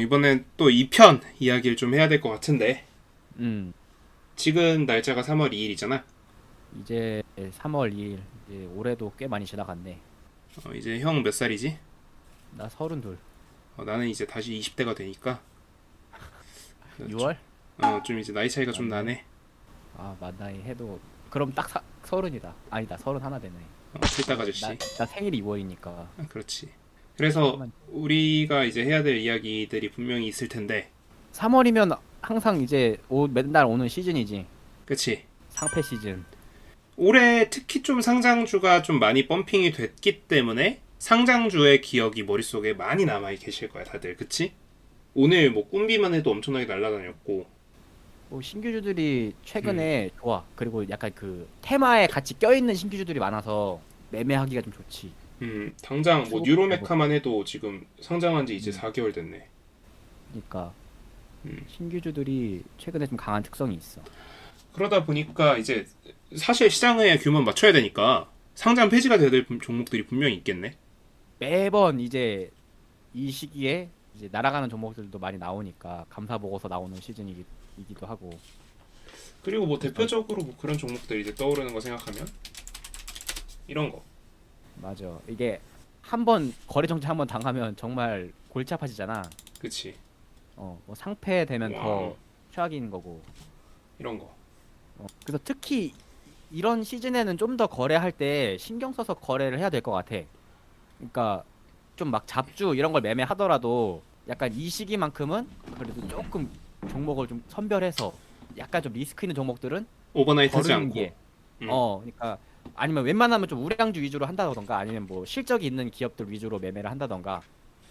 이번엔 또 2편 이야기를 좀 해야 될 것 같은데 음, 지금 날짜가 3월 2일이잖아. 이제 3월 2일, 이제 올해도 꽤 많이 지나갔네. 이제 형 몇 살이지? 나 32. 나는 이제 다시 20대가 되니까 6월? 좀 이제 나이 차이가 좀 맞네. 나네. 아, 만나이 해도 그럼 딱 서른이다. 아니다, 31 되네. 틀딱 나, 아저씨. 나 생일이 2월이니까. 그렇지. 그래서 그러면 우리가 이제 해야 될 이야기들이 분명히 있을 텐데 3월이면 항상 이제 맨날 오는 시즌이지. 그치? 상패 시즌. 올해 특히 좀 상장주가 좀 많이 펌핑이 됐기 때문에 상장주의 기억이 머릿속에 많이 남아 계실 거야 다들. 그치? 오늘 뭐 꿈비만 해도 엄청나게 날아다녔고 뭐 신규주들이 음. 최근에 좋아. 그리고 약간 그 테마에 같이 껴있는 신규주들이 많아서 매매하기가 좀 좋지. 당장 뭐 수급 회복. 뉴로메카만 해도 지금 상장한 지 이제 음, 4개월 됐네. 그러니까 음. 신규주들이 최근에 좀 강한 특성이 있어. 그러다 보니까 이제 사실 시장의 규모는 맞춰야 되니까 상장 폐지가 돼야 될 종목들이 분명히 있겠네. 매번 이제 이 시기에 이제 날아가는 종목들도 많이 나오니까 감사 보고서 나오는 시즌이기도 하고. 그리고 뭐 그래서 대표적으로 뭐 그런 종목들이 이제 떠오르는 거 생각하면 이런 거. 맞아. 이게 한번 거래 정지 한번 당하면 정말 골치 아파지잖아. 그치. 뭐 상패 되면 더 와, 최악인 거고. 이런 거. 그래서 특히 이런 시즌에는 좀 더 거래할 때 신경 써서 거래를 해야 될 것 같아. 그러니까 좀 막 잡주 이런 걸 매매하더라도 약간 이 시기만큼은 그래도 조금 종목을 좀 선별해서 약간 좀 리스크 있는 종목들은 오버나이트 하지 거르는 않고. 게 음. 그러니까 아니면 웬만하면 좀 우량주 위주로 한다던가 아니면 뭐 실적이 있는 기업들 위주로 매매를 한다던가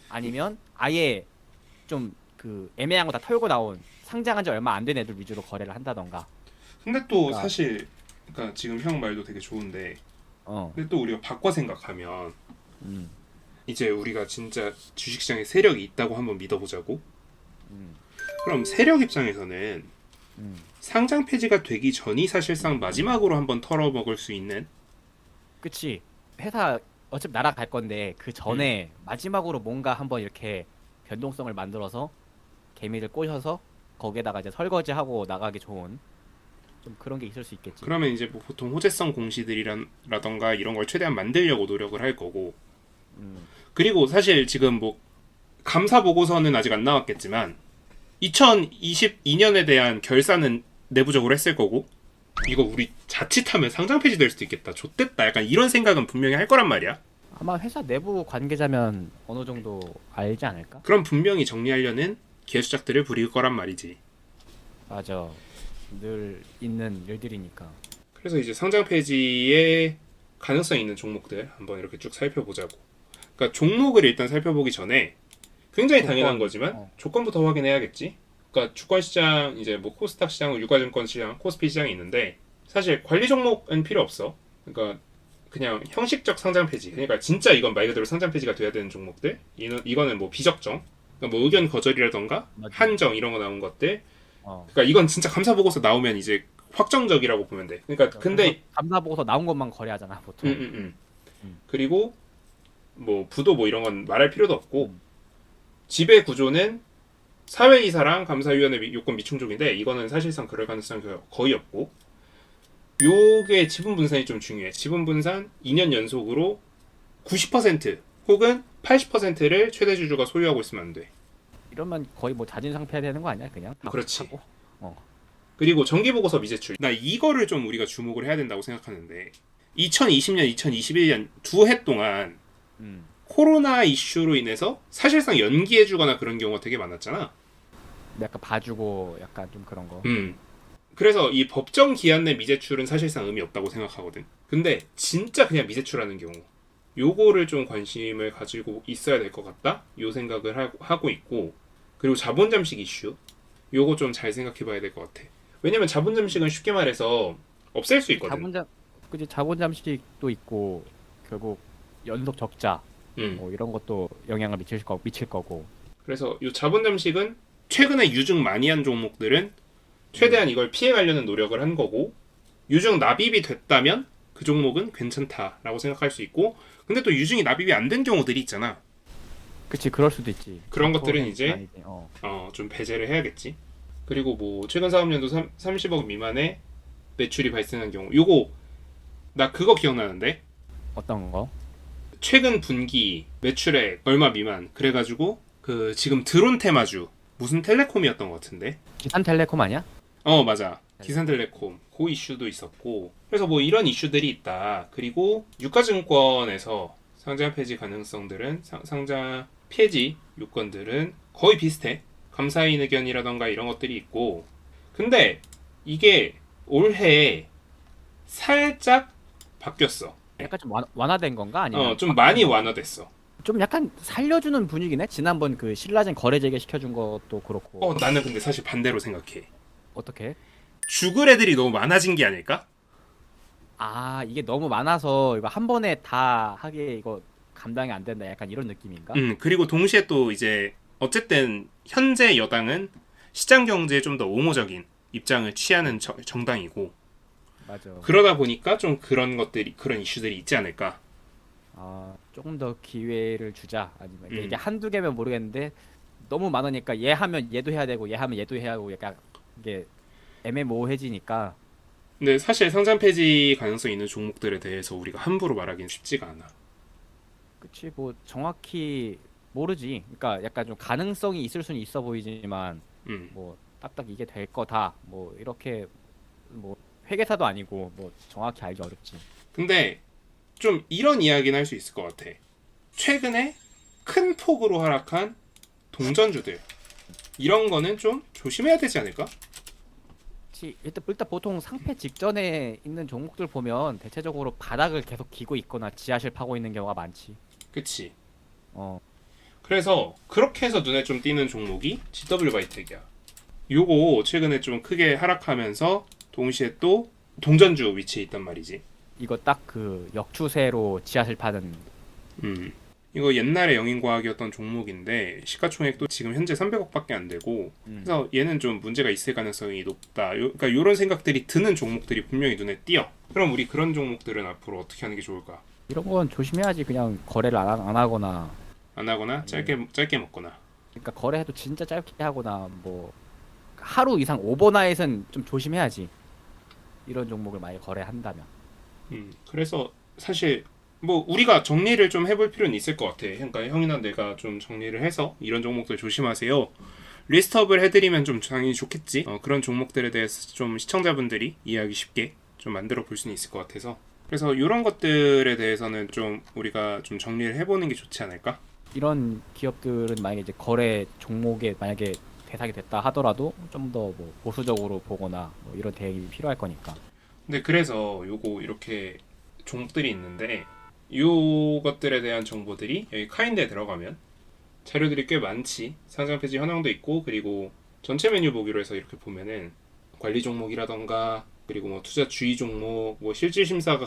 아니면 아예 좀 그 애매한 거 다 털고 나온 상장한 지 얼마 안 된 애들 위주로 거래를 한다던가. 근데 또 그러니까 사실 그러니까 지금 형 말도 되게 좋은데 어, 근데 또 우리가 바꿔 생각하면 음, 이제 우리가 진짜 주식시장에 세력이 있다고 한번 믿어보자고. 음, 그럼 세력 입장에서는 음. 상장 폐지가 되기 전이 사실상 마지막으로 한번 털어먹을 수 있는. 그치. 회사 어차피 날아갈 건데 그 음. 전에 마지막으로 뭔가 한번 이렇게 변동성을 만들어서 개미를 꼬셔서 거기에다가 이제 설거지하고 나가기 좋은 좀 그런 게 있을 수 있겠지. 그러면 이제 뭐 보통 호재성 공시들이라던가 이런 걸 최대한 만들려고 노력을 할 거고. 음, 그리고 사실 지금 뭐 감사 보고서는 아직 안 나왔겠지만 2022년에 대한 결산은 내부적으로 했을 거고, 이거 우리 자칫하면 상장 폐지될 수도 있겠다, 좆됐다, 약간 이런 생각은 분명히 할 거란 말이야. 아마 회사 내부 관계자면 어느 정도 알지 않을까? 그럼 분명히 정리하려는 개수작들을 부릴 거란 말이지. 맞아. 늘 있는 일들이니까. 그래서 이제 상장 폐지의 가능성 있는 종목들 한번 이렇게 쭉 살펴보자고. 그러니까 종목을 일단 살펴보기 전에 굉장히 당연한 조건, 거지만 조건부터 확인해야겠지. 그러니까 주권 시장, 이제 뭐 코스닥 시장, 유가증권 시장, 코스피 시장이 있는데 사실 관리 종목은 필요 없어. 그러니까 그냥 형식적 상장 폐지. 그러니까 진짜 이건 말 그대로 상장 폐지가 돼야 되는 종목들. 이거는 뭐 비적정. 그러니까 뭐 의견 거절이라던가 맞아. 한정 이런 거 나온 것들. 어. 그러니까 이건 진짜 감사 보고서 나오면 이제 확정적이라고 보면 돼. 그러니까 그래서 근데 감사 보고서 나온 것만 거래하잖아, 음, 보통. 음, 음. 음, 그리고 뭐 부도 뭐 이런 건 말할 필요도 없고 음. 지배 구조는 사회이사랑 감사위원회 요건 미충족인데 이거는 사실상 그럴 가능성이 거의 없고, 요게 지분 분산이 좀 중요해. 지분 분산 2년 연속으로 90% 혹은 80%를 최대 주주가 소유하고 있으면 안 돼. 이러면 거의 뭐 자진 상폐해야 되는 거 아니야, 그냥? 다 그렇지. 하고. 어. 그리고 정기보고서 미제출. 나 이거를 좀 우리가 주목을 해야 된다고 생각하는데 2020년, 2021년 두 해 동안 음. 코로나 이슈로 인해서 사실상 연기해주거나 그런 경우가 되게 많았잖아. 약간 봐주고 약간 좀 그런 거. 그래서 이 법정 기한 내 미제출은 사실상 의미 없다고 생각하거든. 근데 진짜 그냥 미제출하는 경우, 요거를 좀 관심을 가지고 있어야 될 것 같다, 요 생각을 하고 있고. 그리고 자본 잠식 이슈, 요거 좀 잘 생각해 봐야 될 것 같아. 왜냐면 자본 잠식은 쉽게 말해서 없앨 수 그치, 있거든. 그치, 자본 잠식도 있고 결국 연속 적자 음. 뭐 이런 것도 영향을 미칠 거고. 그래서 요 자본 잠식은 최근에 유증 많이 한 종목들은 음. 최대한 이걸 피해 가려는 노력을 한 거고, 유증 납입이 됐다면 그 종목은 괜찮다라고 생각할 수 있고. 근데 또 유증이 납입이 안 된 경우들이 있잖아. 그치, 그럴 수도 있지. 그런 것들은 100% 이제 아니지. 좀 배제를 해야겠지. 그리고 뭐 최근 사업년도 30억 미만의 매출이 발생한 경우, 요거 나 그거 기억나는데 어떤 거? 최근 분기 매출액 얼마 미만 그래가지고 그 지금 드론 테마주 무슨 텔레콤이었던 것 같은데. 기산텔레콤 아니야? 맞아. 기산텔레콤 그 이슈도 있었고, 그래서 뭐 이런 이슈들이 있다. 그리고 유가증권에서 상장 폐지 가능성들은 상장 폐지 요건들은 거의 비슷해. 감사인 의견이라던가 이런 것들이 있고, 근데 이게 올해 살짝 바뀌었어. 약간 좀 완화된 건가? 아니면 좀 많이 완화됐어. 좀 약간 살려주는 분위기네. 지난번 그 신라젠 거래 재개시켜준 것도 그렇고. 나는 근데 사실 반대로 생각해. 어떻게? 죽을 애들이 너무 많아진 게 아닐까? 아, 이게 너무 많아서 이거 한 번에 다 하기에 이거 감당이 안 된다. 약간 이런 느낌인가? 그리고 동시에 또 이제 어쨌든 현재 여당은 시장 경제에 좀 더 옹호적인 입장을 취하는 정당이고, 맞아. 그러다 보니까 좀 그런 이슈들이 있지 않을까. 조금 더 기회를 주자. 아니면 음. 이게 한두 개면 모르겠는데 너무 많으니까 얘 하면 얘도 해야 되고 얘 하면 얘도 해야 하고 약간 이게 애매모호해지니까. 근데 사실 상장 폐지 가능성 있는 종목들에 대해서 우리가 함부로 말하기는 쉽지가 않아. 그치, 뭐 정확히 모르지. 그러니까 약간 좀 가능성이 있을 수는 있어 보이지만 음. 뭐 딱딱 이게 될 거다. 뭐 이렇게 뭐 회계사도 아니고 뭐 정확히 알기 어렵지. 근데 좀 이런 이야기는 할 수 있을 것 같아. 최근에 큰 폭으로 하락한 동전주들, 이런 거는 좀 조심해야 되지 않을까? 그치, 일단 보통 상패 직전에 있는 종목들 보면 대체적으로 바닥을 계속 기고 있거나 지하실 파고 있는 경우가 많지. 그치. 어, 그래서 그렇게 해서 눈에 좀 띄는 종목이 GW 바이텍이야. 요거 최근에 좀 크게 하락하면서 동시에 또 동전주 위치에 있단 말이지. 이거 딱 그 역추세로 지하실 파는. 이거 옛날에 영인과학이었던 종목인데 시가총액도 지금 현재 300억밖에 안 되고, 그래서 얘는 좀 문제가 있을 가능성이 높다. 그러니까 이런 생각들이 드는 종목들이 분명히 눈에 띄어. 그럼 우리 그런 종목들은 앞으로 어떻게 하는 게 좋을까? 이런 건 조심해야지. 그냥 거래를 안 하거나. 안 하거나 짧게 먹거나. 그러니까 거래해도 진짜 짧게 하거나 뭐 하루 이상 오버나잇은 좀 조심해야지. 이런 종목을 많이 거래한다면. 그래서 사실 뭐 우리가 정리를 좀 해볼 필요는 있을 것 같아. 그러니까 형이나 내가 좀 정리를 해서 이런 종목들 조심하세요, 리스트업을 해드리면 좀 당연히 좋겠지. 그런 종목들에 대해서 좀 시청자분들이 이해하기 쉽게 좀 만들어 볼 수는 있을 것 같아서, 그래서 이런 것들에 대해서는 좀 우리가 좀 정리를 해보는 게 좋지 않을까? 이런 기업들은 만약에 이제 거래 종목에 만약에 대상이 됐다 하더라도 좀 더 뭐 보수적으로 보거나 뭐 이런 대응이 필요할 거니까. 근데 그래서 요거 이렇게 종목들이 있는데, 요것들에 대한 정보들이 여기 카인드에 들어가면 자료들이 꽤 많지. 상장 폐지 현황도 있고, 그리고 전체 메뉴 보기로 해서 이렇게 보면은 관리 종목이라던가, 그리고 뭐 투자 주의 종목, 뭐 실질 심사가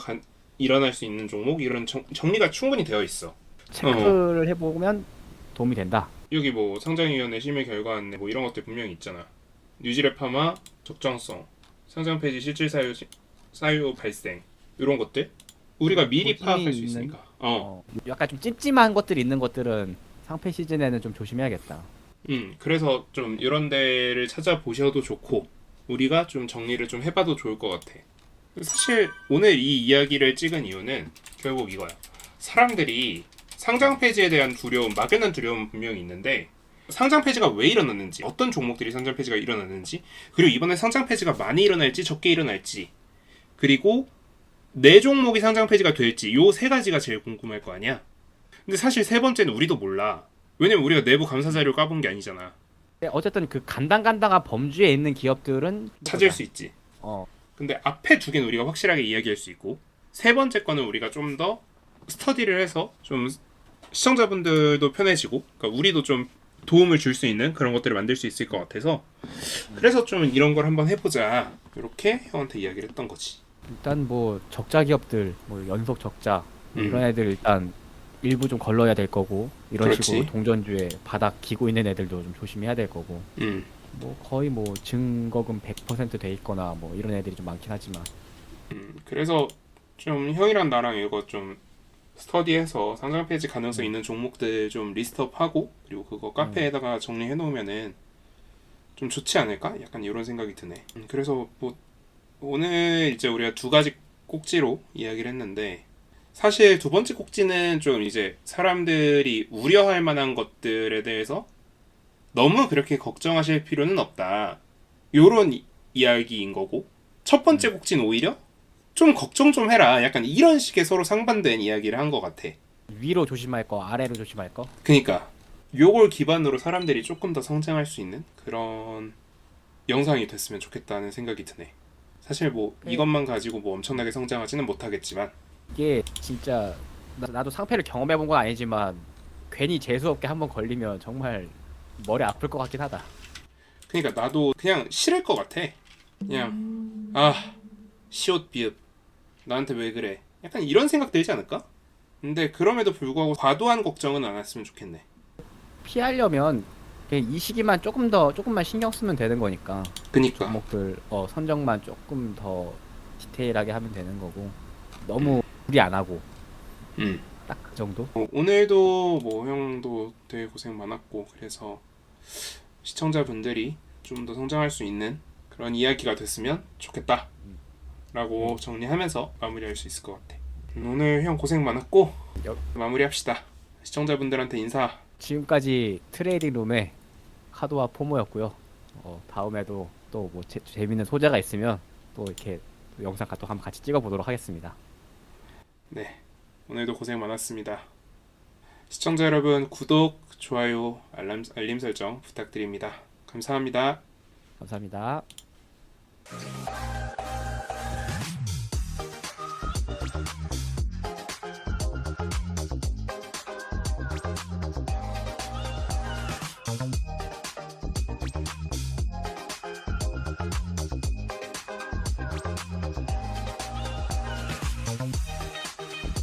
일어날 수 있는 종목, 이런 정리가 충분히 되어 있어. 체크를 해보면 도움이 된다. 여기 뭐 상장위원회 심의 결과 안내 뭐 이런 것들 분명히 있잖아. 뉴질의 파마 적정성, 상장 폐지 실질 사유 발생, 이런 것들 우리가 미리 고심이 파악할 수 있는- 있으니까. 약간 좀 찜찜한 것들이 있는 것들은 상패 시즌에는 좀 조심해야겠다. 그래서 좀 이런 데를 찾아보셔도 좋고, 우리가 좀 정리를 좀 해봐도 좋을 것 같아. 사실 오늘 이 이야기를 찍은 이유는 결국 이거야. 사람들이 상장 폐지에 대한 두려움, 막연한 두려움은 분명히 있는데, 상장 폐지가 왜 일어났는지, 어떤 종목들이 상장 폐지가 일어났는지, 그리고 이번에 상장 폐지가 많이 일어날지 적게 일어날지, 그리고 내 종목이 상장 폐지가 될지, 요 세 가지가 제일 궁금할 거 아니야. 근데 사실 세 번째는 우리도 몰라. 왜냐면 우리가 내부 감사 자료를 까본 게 아니잖아. 근데 어쨌든 그 간당간당한 범주에 있는 기업들은 찾을 수 있지. 어, 근데 앞에 두 개는 우리가 확실하게 이야기할 수 있고, 세 번째 거는 우리가 좀 더 스터디를 해서 좀 시청자분들도 편해지고, 그러니까 우리도 좀 도움을 줄 수 있는 그런 것들을 만들 수 있을 것 같아서, 그래서 좀 이런 걸 한번 해보자, 이렇게 형한테 이야기를 했던 거지. 일단 뭐 적자 기업들, 뭐 연속 적자 뭐 음. 이런 애들 일단 일부 좀 걸러야 될 거고, 이런 그렇지. 식으로 동전주에 바닥 기고 있는 애들도 좀 조심해야 될 거고, 음. 뭐 거의 뭐 증거금 100% 돼 있거나 뭐 이런 애들이 좀 많긴 하지만. 그래서 좀 형이랑 나랑 이거 좀 스터디해서 상장 폐지 가능성 있는 종목들 좀 리스트업하고 그리고 그거 카페에다가 정리해 놓으면은 좀 좋지 않을까? 약간 이런 생각이 드네. 그래서 뭐 오늘 이제 우리가 두 가지 꼭지로 이야기를 했는데 사실 두 번째 꼭지는 좀 이제 사람들이 우려할 만한 것들에 대해서 너무 그렇게 걱정하실 필요는 없다. 요런 이야기인 거고 첫 번째 꼭지는 오히려 좀 걱정 좀 해라. 약간 이런 식의 서로 상반된 이야기를 한 것 같아. 위로 조심할 거, 아래로 조심할 거. 그니까 요걸 기반으로 사람들이 조금 더 성장할 수 있는 그런 영상이 됐으면 좋겠다는 생각이 드네. 사실 뭐 이것만 가지고 뭐 엄청나게 성장하지는 못하겠지만 이게 진짜 나도 상패를 경험해 본 건 아니지만 괜히 재수 없게 한번 걸리면 정말 머리 아플 것 같긴 하다. 그러니까 나도 그냥 싫을 것 같아. 그냥 아 시옷 비읍 나한테 왜 그래? 약간 이런 생각 들지 않을까? 근데 그럼에도 불구하고 과도한 걱정은 안 했으면 좋겠네. 피하려면 그냥 이 시기만 조금만 신경 쓰면 되는 거니까. 그니까 종목들 선정만 조금 더 디테일하게 하면 되는 거고 너무 무리 안 하고 딱 그 정도. 오늘도 뭐 형도 되게 고생 많았고 그래서 시청자분들이 좀 더 성장할 수 있는 그런 이야기가 됐으면 좋겠다 라고 정리하면서 마무리할 수 있을 것 같아. 오늘 형 고생 많았고 마무리합시다. 시청자분들한테 인사. 지금까지 트레이딩 룸의 카도와 포모였고요. 다음에도 또 뭐 재밌는 소재가 있으면 또 이렇게 또 영상 또 한번 같이 찍어보도록 하겠습니다. 네, 오늘도 고생 많았습니다. 시청자 여러분 구독, 좋아요, 알림 설정 부탁드립니다. 감사합니다. 감사합니다.